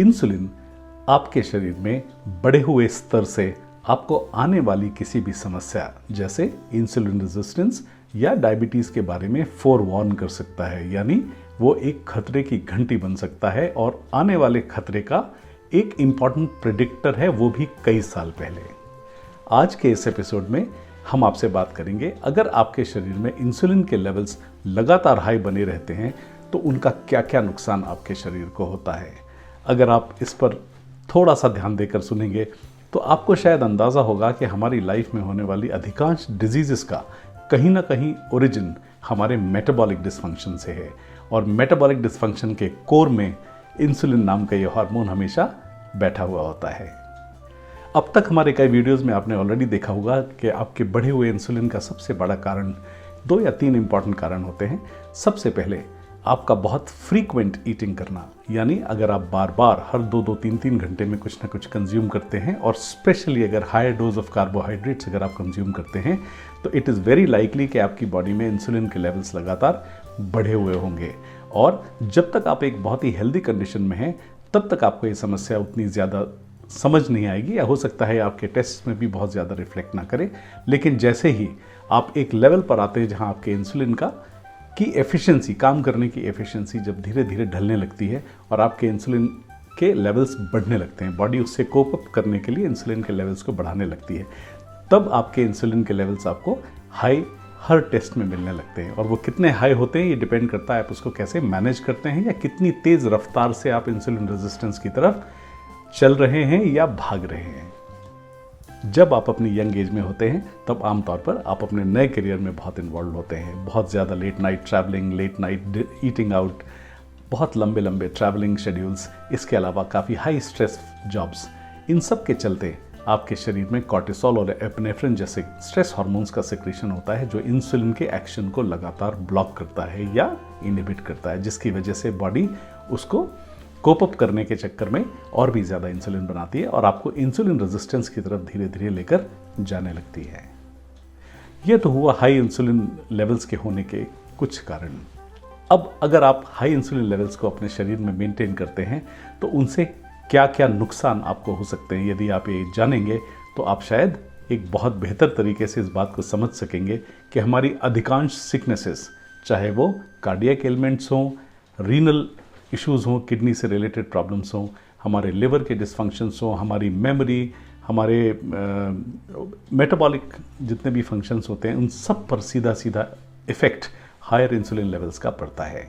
Insulin आपके शरीर में बढ़े हुए स्तर से आपको आने वाली किसी भी समस्या जैसे इंसुलिन रेजिस्टेंस या डायबिटीज़ के बारे में फोरवार्न कर सकता है, यानी वो एक खतरे की घंटी बन सकता है और आने वाले खतरे का एक इम्पॉर्टेंट प्रेडिक्टर है, वो भी कई साल पहले। आज के इस एपिसोड में हम आपसे बात करेंगे, अगर आपके शरीर में इंसुलिन के लेवल्स लगातार हाई बने रहते हैं तो उनका क्या क्या नुकसान आपके शरीर को होता है। अगर आप इस पर थोड़ा सा ध्यान देकर सुनेंगे तो आपको शायद अंदाज़ा होगा कि हमारी लाइफ में होने वाली अधिकांश डिजीज़ का कहीं ना कहीं ओरिजिन हमारे मेटाबॉलिक डिसफंक्शन से है, और मेटाबॉलिक डिसफंक्शन के कोर में इंसुलिन नाम का ये हार्मोन हमेशा बैठा हुआ होता है। अब तक हमारे कई वीडियोस में आपने ऑलरेडी देखा होगा कि आपके बढ़े हुए इंसुलिन का सबसे बड़ा कारण 2 या 3 इंपॉर्टेंट कारण होते हैं। सबसे पहले आपका बहुत फ्रीक्वेंट ईटिंग करना, यानी अगर आप बार बार हर 2-2, 3-3 घंटे में कुछ ना कुछ कंज्यूम करते हैं, और स्पेशली अगर हायर डोज ऑफ कार्बोहाइड्रेट्स अगर आप कंज्यूम करते हैं, तो इट इज़ वेरी लाइकली कि आपकी बॉडी में इंसुलिन के लेवल्स लगातार बढ़े हुए होंगे। और जब तक आप एक बहुत ही हेल्दी कंडीशन में हैं तब तक आपको ये समस्या उतनी ज़्यादा समझ नहीं आएगी, या हो सकता है आपके टेस्ट में भी बहुत ज़्यादा रिफ्लेक्ट ना करे। लेकिन जैसे ही आप एक लेवल पर आते हैं जहाँ आपके इंसुलिन की एफिशिएंसी, काम करने की एफिशिएंसी जब धीरे धीरे ढलने लगती है और आपके इंसुलिन के लेवल्स बढ़ने लगते हैं, बॉडी उससे कोप अप करने के लिए इंसुलिन के लेवल्स को बढ़ाने लगती है, तब आपके इंसुलिन के लेवल्स आपको हाई हर टेस्ट में मिलने लगते हैं। और वो कितने हाई होते हैं ये डिपेंड करता है आप उसको कैसे मैनेज करते हैं, या कितनी तेज़ रफ्तार से आप इंसुलिन रेजिस्टेंस की तरफ चल रहे हैं या भाग रहे हैं। जब आप अपनी यंग एज में होते हैं तब आमतौर पर आप अपने नए करियर में बहुत इन्वॉल्व होते हैं, बहुत ज़्यादा late night travelling, late night eating out, बहुत लंबे लंबे ट्रैवलिंग शेड्यूल्स, इसके अलावा काफ़ी हाई स्ट्रेस जॉब्स, इन सब के चलते आपके शरीर में कॉर्टिसोल और एपिनेफ्रिन जैसे स्ट्रेस हार्मोन्स का सिक्रीशन होता है जो इंसुलिन के एक्शन को लगातार ब्लॉक करता है या इनहिबिट करता है, जिसकी वजह से बॉडी उसको कोप अप करने के चक्कर में और भी ज़्यादा इंसुलिन बनाती है और आपको इंसुलिन रेजिस्टेंस की तरफ धीरे धीरे लेकर जाने लगती है। यह तो हुआ हाई इंसुलिन लेवल्स के होने के कुछ कारण। अब अगर आप हाई इंसुलिन लेवल्स को अपने शरीर में मेंटेन करते हैं तो उनसे क्या क्या नुकसान आपको हो सकते हैं, यदि आप ये जानेंगे तो आप शायद एक बहुत बेहतर तरीके से इस बात को समझ सकेंगे कि हमारी अधिकांश सिकनेसेस, चाहे वो कार्डियक एलिमेंट्स हों, रीनल इश्यूज़ हों, किडनी से रिलेटेड प्रॉब्लम्स हों, हमारे लिवर के डिसफंक्शंस हों, हमारी मेमोरी, हमारे मेटाबॉलिक जितने भी फंक्शंस होते हैं, उन सब पर सीधा सीधा इफ़ेक्ट हायर इंसुलिन लेवल्स का पड़ता है।